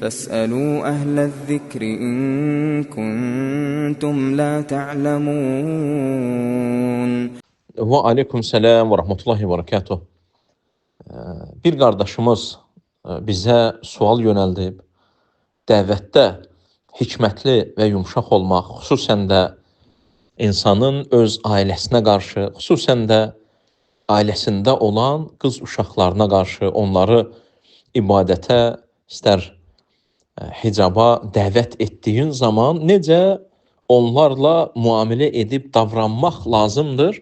فاسألوا أهل الذكر إن كنتم لا تعلمون. Və aleykümselam və rahmetullahi və barakatuh. Bir qardaşımız bizə sual yönəldib. Dəvətdə hikmətli və yumşaq olmaq, xüsusən də insanın öz ailəsinə qarşı, xüsusən də ailəsində olan qız uşaqlarına qarşı onları ibadətə, istər hicaba dəvət etdiyin zaman necə onlarla müamilə edib davranmaq lazımdır,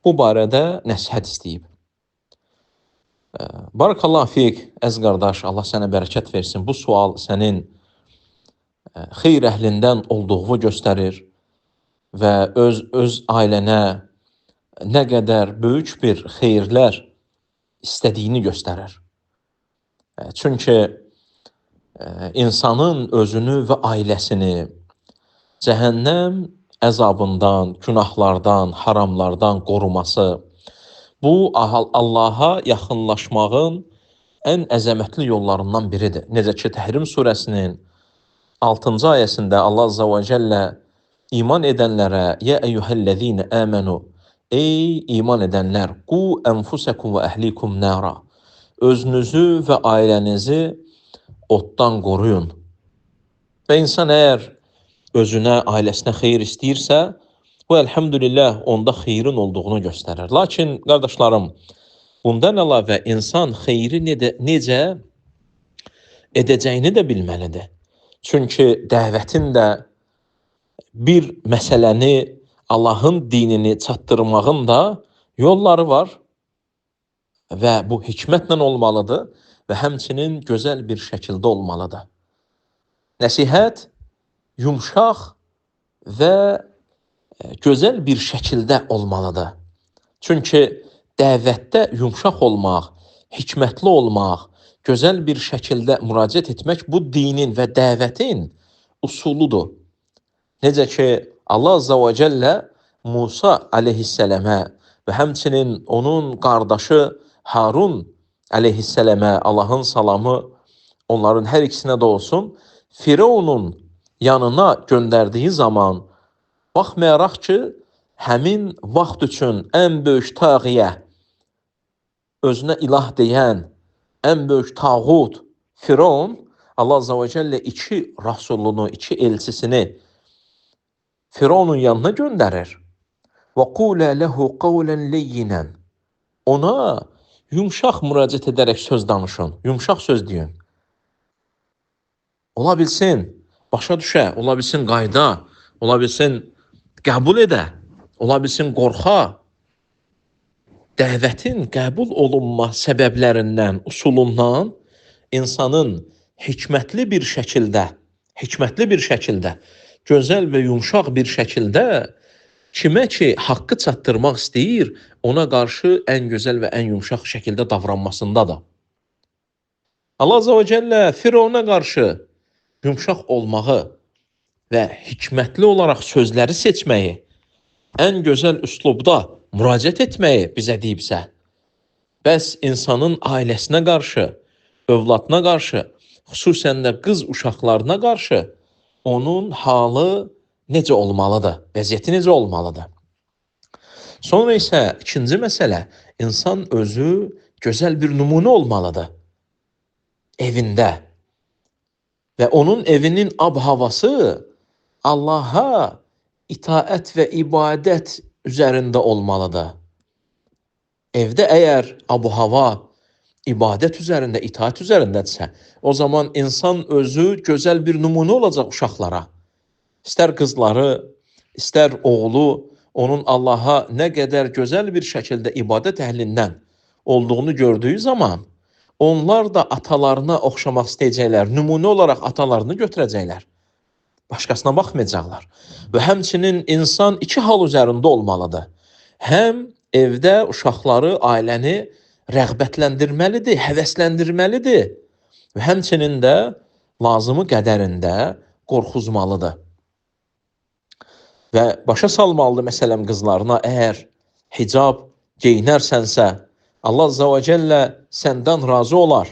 bu barədə nəsihət istəyib. Barakallahu fik, əziz qardaş, Allah sənə bərəkət versin. Bu sual sənin xeyr əhlindən olduğunu göstərir və öz ailənə nə qədər böyük bir xeyirlər istədiyini göstərir. Çünki insanın özünü və ailəsini cəhənnəm əzabından, günahlardan, haramlardan qoruması, bu Allaha yaxınlaşmağın ən əzəmətli yollarından biridir. Necə ki, Təhrim surəsinin 6-cı ayəsində Allah Azza və Cəllə iman edənlərə yə eyyuhəl-ləzīnə əmənu, ey iman edənlər, qu ənfusəkum və əhlikum nəra, özünüzü və ailənizi oddan qoruyun. Və insan əgər özünə, ailəsinə xeyir istəyirsə, bu əlhəmdülillah onda xeyrin olduğunu göstərir. Lakin qardaşlarım, bundan əlavə insan xeyri necə edəcəyini də bilməlidir. Çünki dəvətin də bir məsələni, Allahın dinini çatdırmağın da yolları var və bu hikmətlə olmalıdır və həmçinin gözəl bir şəkildə olmalıdır. Nəsihət yumşaq və gözəl bir şəkildə olmalıdır. Çünki dəvətdə yumşaq olmaq, hikmətli olmaq, gözəl bir şəkildə müraciət etmək bu dinin və dəvətin usuludur. Necə ki, Allah Azza və Cəllə Musa aleyhissələmə və həmçinin onun qardaşı Harun aleyhissələmə, Allahın salamı onların hər ikisinə də olsun, Firavunun yanına göndərdiyi zaman, baxmayaraq ki, həmin vaxt üçün ən böyük tağiyə, özünə ilah deyən, ən böyük tağut Firavun, Allah Azza və Cəllə iki rasulunu, iki elçisini Firavunun yanına göndərir. Və qulə ləhu qavlən leyyinən. Ona yumşaq müraciət edərək söz danışın, yumşaq söz deyin. Ola bilsin, başa düşə, ola bilsin qayda, ola bilsin qəbul edə, ola bilsin qorxa. Dəvətin qəbul olunma səbəblərindən, usulundan insanın hikmətli bir şəkildə, gözəl və yumşaq bir şəkildə kimə ki haqqı çatdırmaq istəyir, ona qarşı ən gözəl və ən yumşaq şəkildə davranmasındadır. Allah Azza və Cəllə Firavuna qarşı yumşaq olmağı və hikmətli olaraq sözləri seçməyi, ən gözəl üslubda müraciət etməyi bizə deyibsə, bəs insanın ailəsinə qarşı, övladına qarşı, xüsusən də qız uşaqlarına qarşı onun halı necə olmalıdır, vəziyyəti necə olmalıdır? Sonra isə ikinci məsələ, insan özü gözəl bir nümunə olmalıdır evində və onun evinin ab-havası Allaha itaət və ibadət üzərində olmalıdır. Evdə əgər ab-hava ibadət üzərində, itaət üzərindədirsə, o zaman insan özü gözəl bir nümunə olacaq uşaqlara. İstər qızları, istər oğlu, onun Allaha nə qədər gözəl bir şəkildə ibadət əhlindən olduğunu gördüyü zaman, onlar da atalarına oxşamaq istəyəcəklər, nümunə olaraq atalarını götürəcəklər. Başqasına baxmayacaqlar. Və həmçinin insan iki hal üzərində olmalıdır. Həm evdə uşaqları, ailəni rəğbətləndirməlidir, həvəsləndirməlidir və həmçinin də lazımı qədərində qorxuzmalıdır. Və başa salmalıdır məsələn qızlarına, əgər hicab geyinərsənsə, Allah Azza və Cəllə səndən razı olar.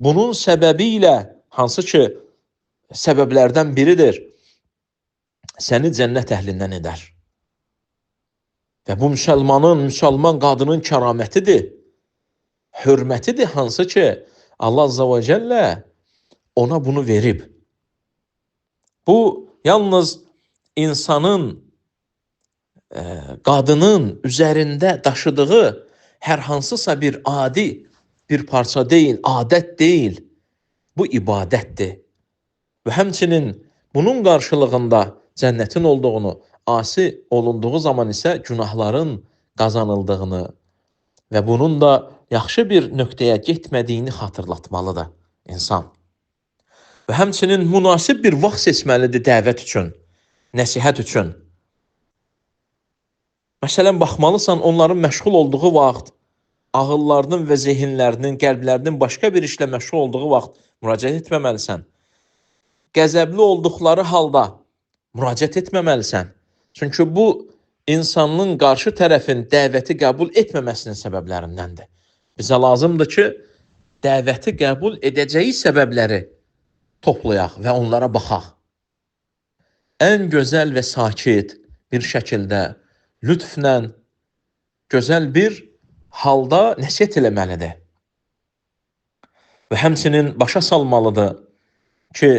Bunun səbəbi ilə hansı ki səbəblərdən biridir, səni cənnət əhlindən edər. Və bu müsəlman qadının kəramətidir, hörmətidir, hansı ki Allah Azza və Cəllə ona bunu verib. Bu, yalnız insanın, qadının üzərində daşıdığı hər hansısa bir adi bir parça deyil, adət deyil. Bu ibadətdir. Və həmçinin bunun qarşılığında cənnətin olduğunu, asi olunduğu zaman isə günahların qazanıldığını və bunun da yaxşı bir nöqtəyə getmədiyini xatırlatmalıdır insan. Və həmçinin münasib bir vaxt seçməlidir dəvət üçün, nəsihət üçün. Məsələn, baxmalısan onların məşğul olduğu vaxt, ağıllarının və zehinlərinin, qəlblərinin başqa bir işlə məşğul olduğu vaxt müraciət etməməlisən. Qəzəbli olduqları halda müraciət etməməlisən. Çünki bu, insanın qarşı tərəfin dəvəti qəbul etməməsinin səbəblərindəndir. Bizə lazımdır ki, dəvəti qəbul edəcəyi səbəbləri toplayaq və onlara baxaq. Ən gözəl və sakit bir şəkildə, lütflə, gözəl bir halda nəsihət eləməlidir. Və həmçinin başa salmalıdır ki,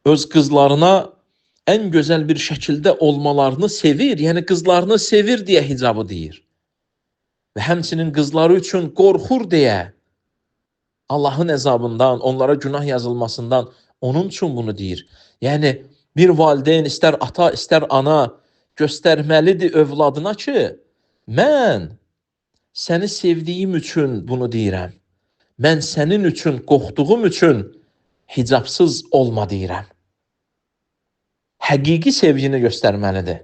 öz qızlarına ən gözəl bir şəkildə olmalarını sevir, yəni qızlarını sevir deyə hicabı deyir. Və həmçinin qızları üçün qorxur deyə Allahın əzabından, onlara günah yazılmasından onun üçün bunu deyir. Yəni, bir valideyn, istər ata, istər ana göstərməlidir övladına ki, mən səni sevdiyim üçün bunu deyirəm. Mən sənin üçün, qorxduğum üçün hicabsız olma deyirəm. Həqiqi sevgini göstərməlidir.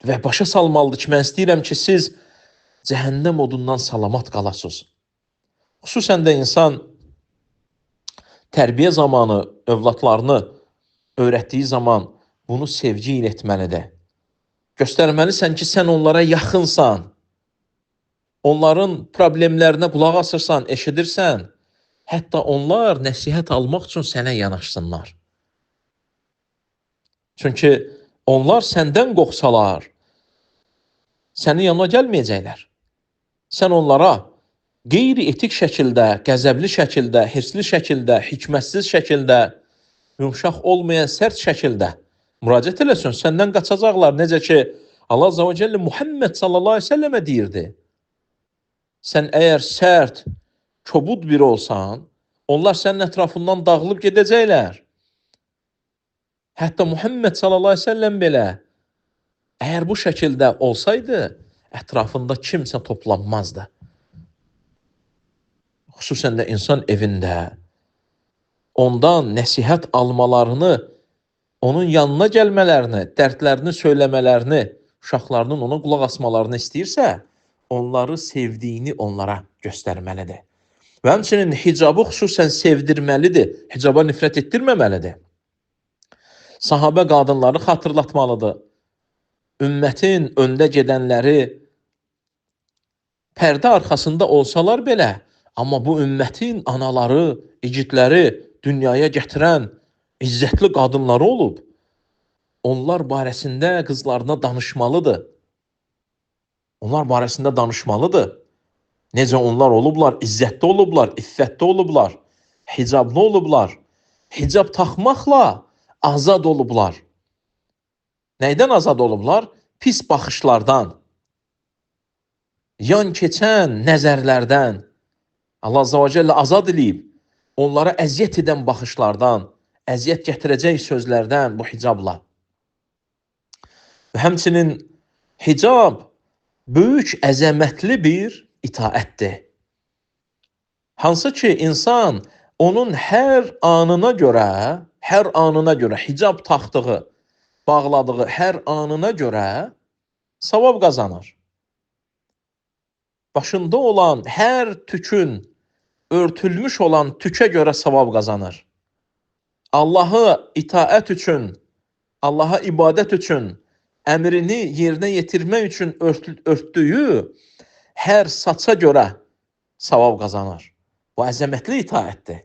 Və başa salmalıdır ki, mən istəyirəm ki, siz cəhənnəm odundan salamat qalasınız. Xüsusən də insan tərbiyə zamanı övladlarını öyrətdiyi zaman bunu sevgi ilə etməlidir. Göstərməlisən ki, sən onlara yaxınsan, onların problemlərinə qulaq asırsan, eşidirsən, hətta onlar nəsihət almaq üçün sənə yanaşsınlar. Çünki onlar səndən qorxsalar, sənin yanına gəlməyəcəklər. Sən onlara qeyri-etik şəkildə, qəzəbli şəkildə, hirsli şəkildə, hikmətsiz şəkildə, yumşaq olmayan sərt şəkildə müraciət eləsin, səndən qaçacaqlar. Necə ki, Allah Azza və Cəllə Muhammed sallallahu aleyhi ve sellemə deyirdi. Sən əgər sərt, kobud biri olsan, onlar sənin ətrafından dağılıb gedəcəklər. Hətta Muhammed sallallahu aleyhi ve sellem belə, əgər bu şəkildə olsaydı, ətrafında kimsə toplanmazdı. Xüsusən də insan evində ondan nəsihət almalarını, onun yanına gəlmələrini, dərdlərini söyləmələrini, uşaqlarının ona qulaq asmalarını istəyirsə, onları sevdiyini onlara göstərməlidir. Və həmçinin hicabı xüsusən sevdirməlidir, hicaba nifrət etdirməməlidir. Sahabə qadınları xatırlatmalıdır. Ümmətin öndə gedənləri pərdə arxasında olsalar belə, amma bu ümmətin anaları, igidləri, dünyaya gətirən izzətli qadınları olub. Onlar barəsində qızlarına danışmalıdır. Onlar barəsində danışmalıdır. Necə onlar olublar, izzətli olublar, iffətli olublar, hicablı olublar, hicab taxmaqla azad olublar. Nəydən azad olublar? Pis baxışlardan, yan keçən nəzərlərdən Allah Azza və Cəllə azad edib, onlara əziyyət edən baxışlardan, əziyyət gətirəcək sözlərdən bu hicabla. Və həmçinin hicab böyük, əzəmətli bir itaətdir. Hansı ki, insan onun hər anına görə hicab taxdığı, bağladığı hər anına görə savab qazanır. Başında olan hər tükün, örtülmüş olan tükə görə savab qazanır. Allahı itaət üçün, Allaha ibadət üçün, əmrini yerinə yetirmək üçün örtdüyü hər saça görə savab qazanır. Bu əzəmətli itaətdir.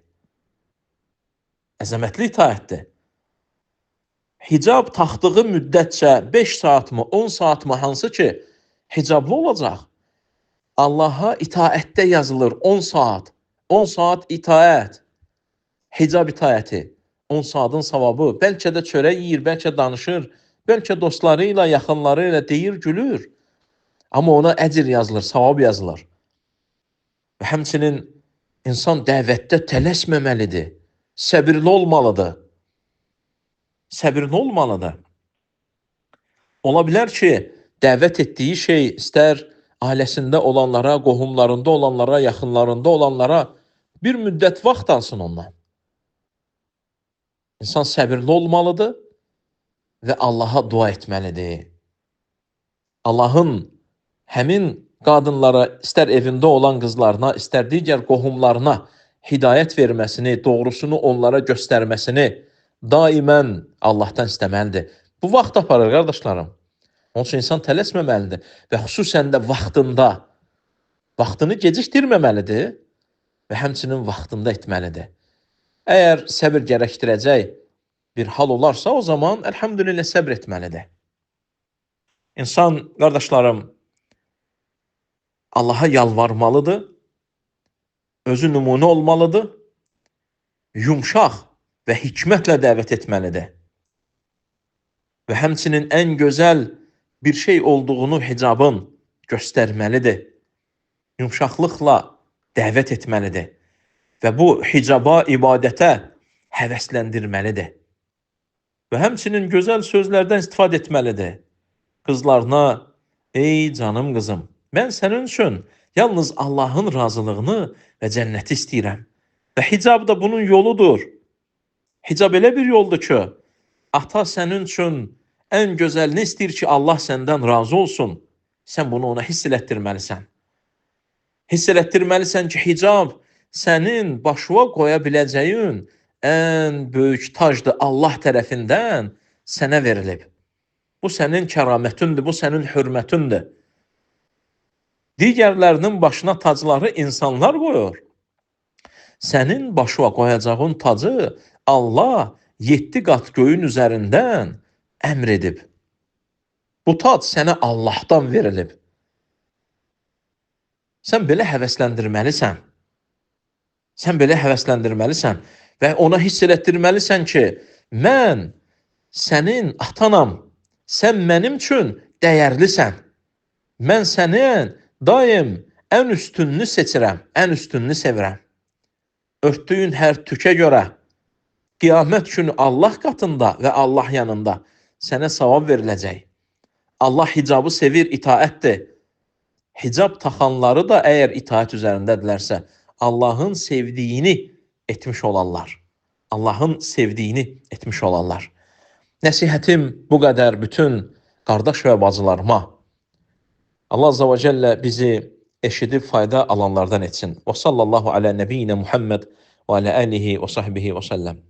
Əzəmətli itaətdir. Hicab taxdığı müddətcə 5 saatmı, 10 saatmı hansı ki, hicablı olacaq. Allaha itaətdə yazılır 10 saat. 10 saat itaət. Hicab itaəti. 10 saatın savabı. Bəlkə də çörək yeyir, bəlkə danışır, bəlkə dostları ilə, yaxınları ilə deyir, gülür. Amma ona əcr yazılır, savab yazılır. Və həmçinin insan dəvətdə tələsməməlidir. Səbirli olmalıdır. Səbirli olmalıdır. Ola bilər ki, dəvət etdiyi şey istər ailəsində olanlara, qohumlarında olanlara, yaxınlarında olanlara bir müddət vaxt alsın ondan. İnsan səbirli olmalıdır və Allaha dua etməlidir. Allahın həmin qadınlara, istər evində olan qızlarına, istər digər qohumlarına hidayət verməsini, doğrusunu onlara göstərməsini daimən Allahdan istəməlidir. Bu vaxt aparır, qardaşlarım. Onun üçün insan tələsməməlidir və xüsusən də vaxtında, vaxtını gecikdirməməlidir və həmçinin vaxtında etməlidir. Əgər səbir gərəkdirəcək bir hal olarsa, o zaman əlhamdülillah səbr etməlidir. İnsan, qardaşlarım, Allaha yalvarmalıdır, özü nümunə olmalıdır, yumşaq və hikmətlə dəvət etməlidir. Və həmçinin ən gözəl bir şey olduğunu hicabın göstərməlidir. Yumşaqlıqla dəvət etməlidir. Və bu hicaba, ibadətə həvəsləndirməlidir. Və həmçinin gözəl sözlərdən istifadə etməlidir. Qızlarına, ey canım qızım, mən sənin üçün yalnız Allahın razılığını və cənnəti istəyirəm. Və hicab da bunun yoludur. Hicab elə bir yoldur ki, ata sənin üçün ən gözəlini istəyir ki, Allah səndən razı olsun. Sən bunu ona hiss elətdirməlisən. Hiss elətdirməlisən ki, hicab sənin başına qoya biləcəyin ən böyük tacdır Allah tərəfindən sənə verilib. Bu sənin kəramətindir, bu sənin hörmətindir. Digərlərinin başına tacları insanlar qoyur. Sənin başına qoyacağın tacı Allah 7 qat göyün üzərindən əmr edib. Bu tac sənə Allahdan verilib. Sən belə həvəsləndirməlisən. Sən belə həvəsləndirməlisən və ona hiss elətdirməlisən ki, mən sənin atanam, sən mənim üçün dəyərlisən. Mən sənin daim ən üstününü seçirəm, ən üstününü sevirəm. Örtdüyün hər tükə görə qiyamət günü Allah qatında və Allah yanında sənə savab veriləcək. Allah hicabı sevir, itaətdir. Hicab taxanları da əgər itaət üzərindədirlərsə, Allahın sevdiyini etmiş olarlar. Allahın sevdiyini etmiş olarlar. Nəsihətim bu qədər bütün qardaş və bacılarıma. Allah Azza və Cəllə bizi eşidib fayda alanlardan etsin. Və sallallahu alə nəbiyyinə Muhammed və alə alihi və sahbihi və səlləm.